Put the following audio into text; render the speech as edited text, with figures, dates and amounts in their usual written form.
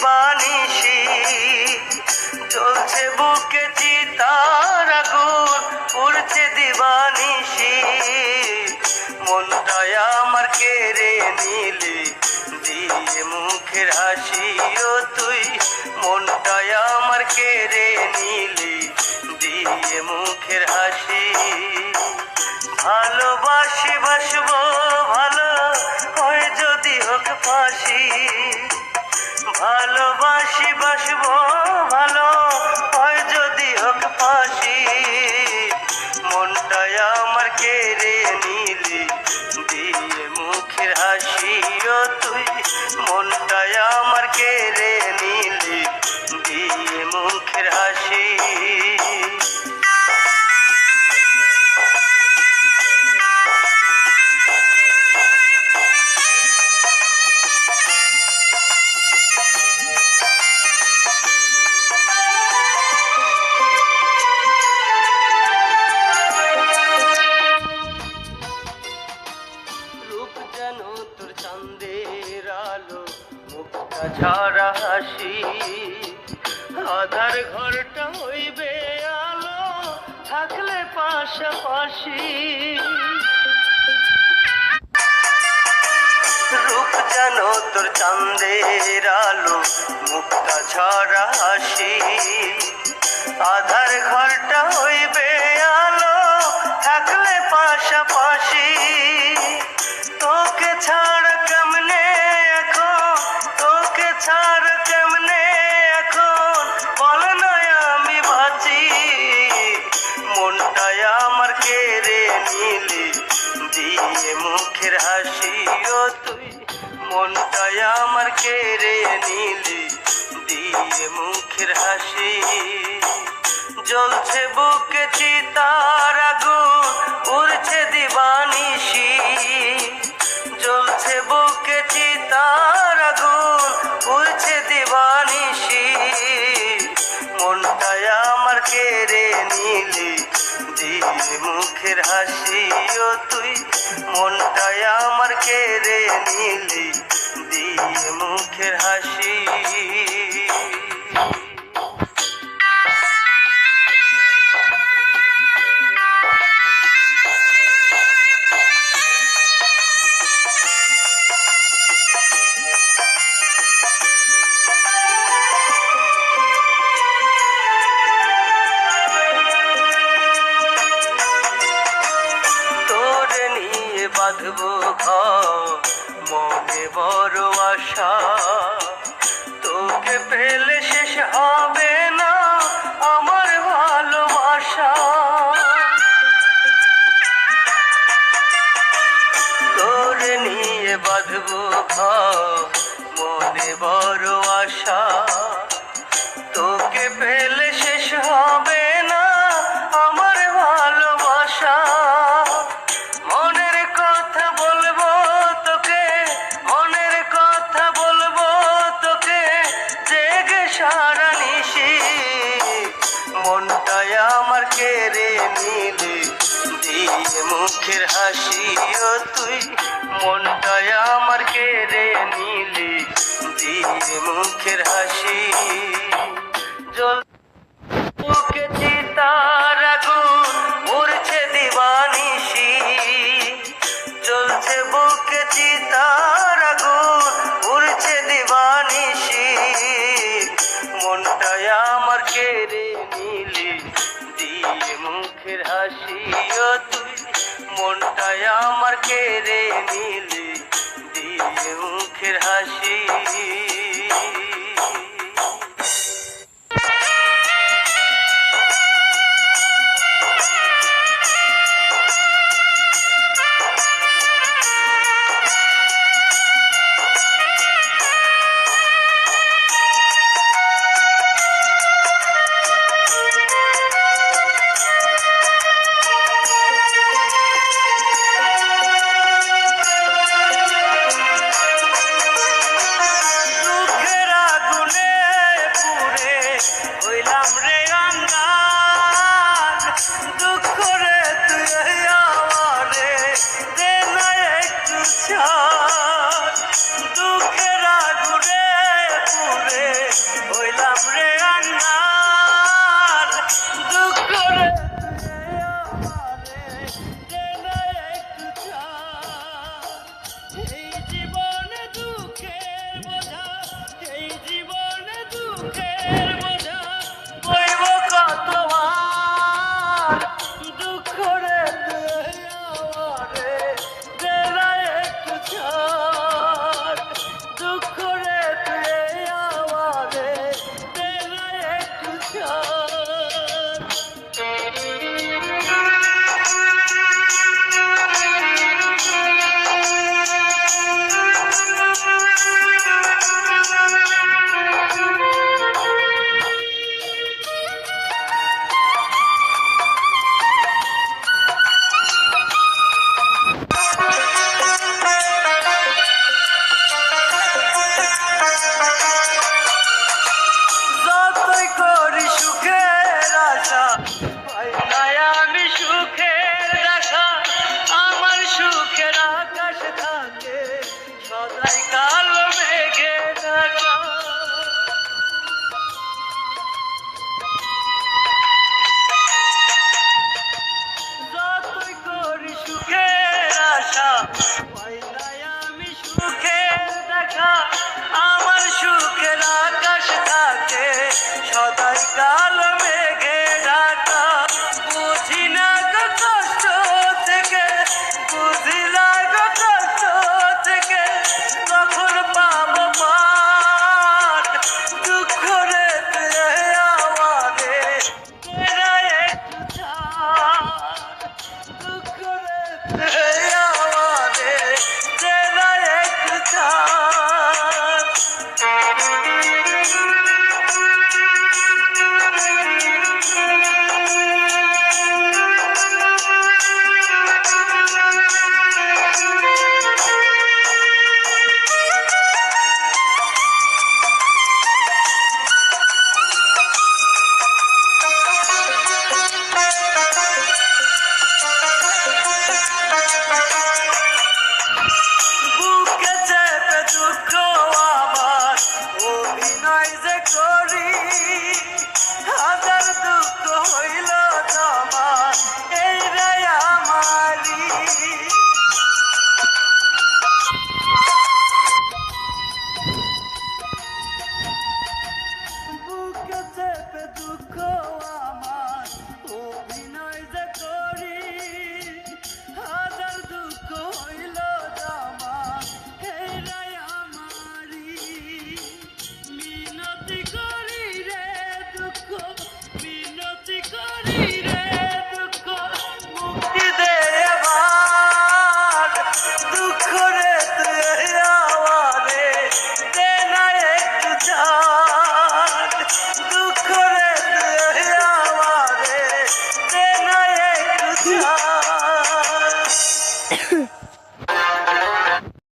দিবানিশি জ্বলছে বুকে চিতার আগুন উড়ছে দিবানিশি মনটায় আমার কেড়ে নিলি দিয়ে মুখের হাসি ও তুই মনটায় আমার কেড়ে নিলি দিয়ে মুখের হাসি ভালোবাসি বাসবো ভালো হয় যদি হোক ফাঁসি ভালোবাসি বাসবো ভালো হয় যদি হোক ফাঁসি মনটায় আমার কেড়ে নিলি দিয়ে মুখের হাসি ও তুই মনটায় আমার কেড়ে নিলি দিয়ে মুখের হাসি চাঁদের আলো মুখটা ঝরা হাসি আধার ঘরটা হইবে আলো থাকলে পাশাপাশি রূপ যেন তোর চাঁদের আলো মুখটা ঝরা হাসি আধার ঘরটা হইবে আলো থাকলে পাশাপাশি তোকে ছাড়া কেমনে এখন তোকে ছাড়া কেমনে এখন বল না আমি বাঁচি মনটায় আমার কেড়ে নিলি দিয়ে মুখের হাসি ও তুই মনটায় আমার কেড়ে নিলি দিয়ে মুখের হাসি জ্বলছে বুকে চিতার আগুন উড়ছে দিবানিশি জ্বলছে বুকে চিতার আগুন উড়ছে দিবানিশি মনটায় আমার কেড়ে নিলি দিয়ে মুখের হাসি ও তুই মনটায় আমার কেড়ে নিলি দিয়ে মুখের হাসি বাঁধবো ঘর মনে বড় আশা তোকে পেলে শেষ হবে না আমার ভালোবাসা তোরে নিয়ে বাঁধবো ঘর মনে বড় আশা তোকে পেলে শেষ হবে না আমার ভালোবাসা মনটায় আমার কেড়ে নিলি দিয়ে মুখের হাসি ও তুই মনটায় আমার কেড়ে নিলি দিয়ে মুখের হাসি বুকে চিতার আগুন উড়ছে দিবানিশি জ্বলছে বুকে চিতার আগুন উড়ছে দিবানিশি মনটায় আমার কেড়ে নিলি দিয়ে মুখের হাসি ও তুই মনটায় আমার কেড়ে নিলি দিয়ে মুখের হাসি দুঃখের আগুনে পুড়ে আশা পাই না আমি সুখের দেখা। আমার সুখের আকাশ থাকে সদাই কালো মেঘে ঢাকা। যতই করি সুখের আশা পাই না আমি সুখের দেখা। আমার সুখের আকাশ থাকে সদাই কালো মেঘে ঢাকা। বুঝি না গো কষ্ট থেকে, বুঝি না গো কষ্ট থেকে, কখন পাবো পার দুঃখ রে আমাদের এরা একটু ছাড়। দুঃখ রে আমাদের এরা একটু ছাড়। বুকে চেপে দুঃখ আমার অভিনয় যে করি,